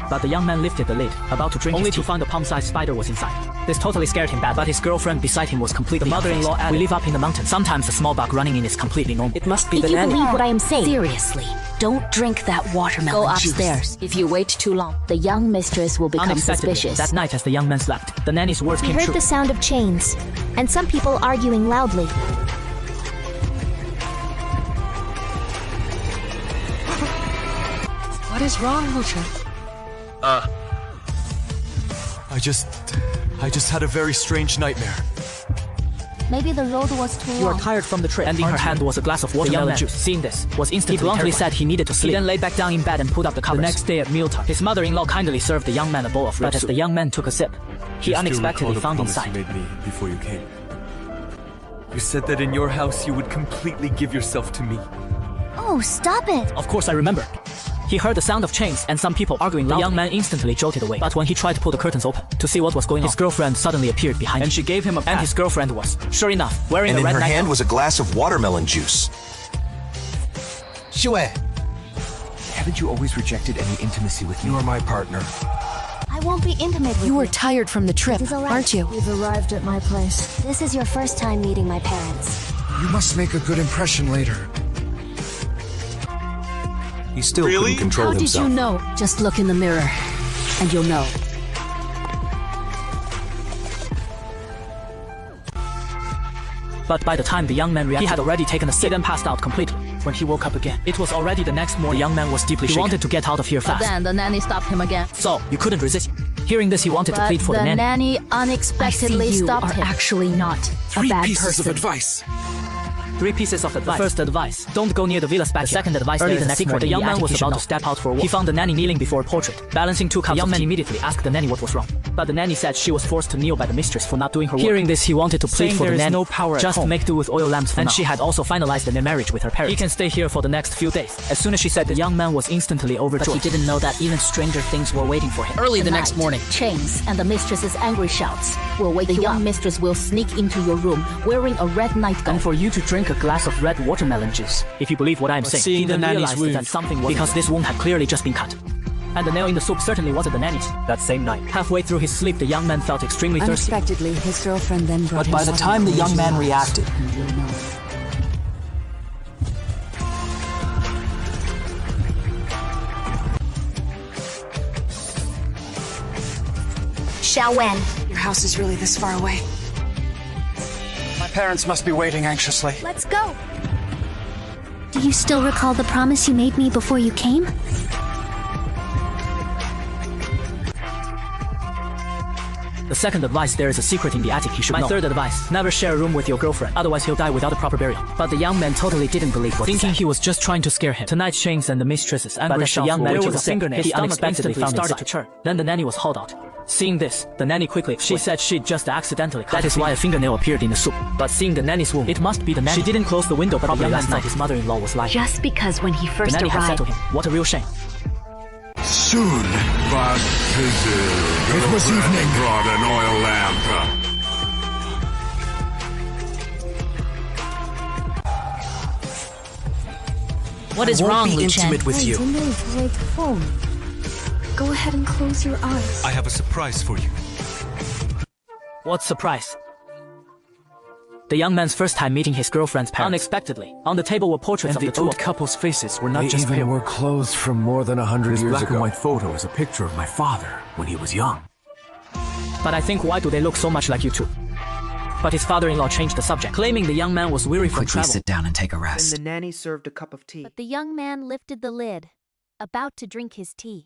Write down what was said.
But the young man lifted the lid, about to drink only to find a palm-sized spider was inside. This totally scared him bad, but his girlfriend beside him was completely. The mother-in-law added, "We live up in the mountains. Sometimes a small bug running in is completely normal. It must be the nanny." If you believe what I am saying, seriously, don't drink that watermelon juice. Go upstairs. If you wait too long, the young mistress will become suspicious. That night as the young man slept, the nanny's words came true. We heard the sound of chains, and some people arguing loudly. What is wrong, Lucia? I just had a very strange nightmare. Maybe the road was too long. You are tired from the trip, and in her hand was a glass of watermelon juice. Seeing this, was instantly bluntly said he needed to sleep. He then lay back down in bed and pulled up the covers. The next day at mealtime, his mother-in-law kindly served the young man a bowl of rib soup. But as the young man took a sip, he unexpectedly found inside. You made me before you came. You said that in your house you would completely give yourself to me. Oh, stop it! Of course I remember. He heard the sound of chains and some people arguing loudly. The young man instantly jolted away. But when he tried to pull the curtains open to see what was going on, his girlfriend suddenly appeared behind him. And she gave him a pat. And his girlfriend was, sure enough, wearing a red nightgown. And in her hand was a glass of watermelon juice. Xue, haven't you always rejected any intimacy with me? you are my partner. I won't be intimate with you. You were tired from the trip, aren't you? We've arrived at my place. This is your first time meeting my parents. You must make a good impression later. He still couldn't control himself. How did you know? Just look in the mirror, and you'll know. But by the time the young man reacted, he had already taken a sip and passed out completely. When he woke up again, it was already the next morning. The young man was deeply shaken. He wanted to get out of here fast. But then the nanny stopped him again. So, you couldn't resist. Hearing this, he wanted to plead for the nanny. The nanny unexpectedly stopped him. Actually not a bad Pieces person. of advice. 3 pieces of advice. The first advice, don't go near the villa's backyard. The second advice, early the next morning, the young man was about to step out for a walk. He found the nanny kneeling before a portrait, balancing 2 cups. The young man immediately asked the nanny what was wrong. But the nanny said she was forced to kneel by the mistress for not doing her work. Hearing this, he wanted to plead for the nanny. No power just make do with oil lamps for now. And she had also finalized their marriage with her parents. He can stay here for the next few days. As soon as she said, the young man was instantly overjoyed. But he didn't know that even stranger things were waiting for him. Early the next morning, chains and the mistress's angry shouts will wake you up. The young mistress will sneak into your room wearing a red nightgown. And for you to drink a glass of red watermelon juice. If you believe what I'm saying, he then realized that something was because this wound had clearly just been cut. And the nail in the soup certainly wasn't the nanny's. That same night, halfway through his sleep, the young man felt extremely thirsty. Unexpectedly, his girlfriend then brought him. But by the time the young man reacted, Xiaowen, Your house is really this far away. My parents must be waiting anxiously. let's go. Do you still recall the promise you made me before you came? the second advice, there is a secret in the attic he should know. My third advice, never share a room with your girlfriend, otherwise he'll die without a proper burial. But the young man totally didn't believe what he said. Thinking he was just trying to scare him. Tonight's chains and the mistress's angry shouts, the young man took a fingernail, he unexpectedly started to churn. Then the nanny was hauled out. Seeing this, the nanny quickly, she said she'd just accidentally cut. That is why a fingernail appeared in the soup. But seeing the nanny's wound, it must be the nanny. She didn't close the window, but probably last night his mother-in-law was lying. Just because when he first the nanny had said arrived, to him, what a real shame. Soon, but It was evening. brought an oil lamp. What is wrong, Lu Chen? Intimate with you. Go ahead and close your eyes. I have a surprise for you. What surprise? The young man's first time meeting his girlfriend's parents. Unexpectedly, on the table were portraits of the two couple's faces were not They just even pale. wore clothes from more than 100 This years black ago. and white photo is a picture of my father when he was young. But I think, why do they look so much like you two? But his father-in-law changed the subject, claiming the young man was weary from travel. Sit down and take a rest. Then the nanny served a cup of tea. but the young man lifted the lid, about to drink his tea.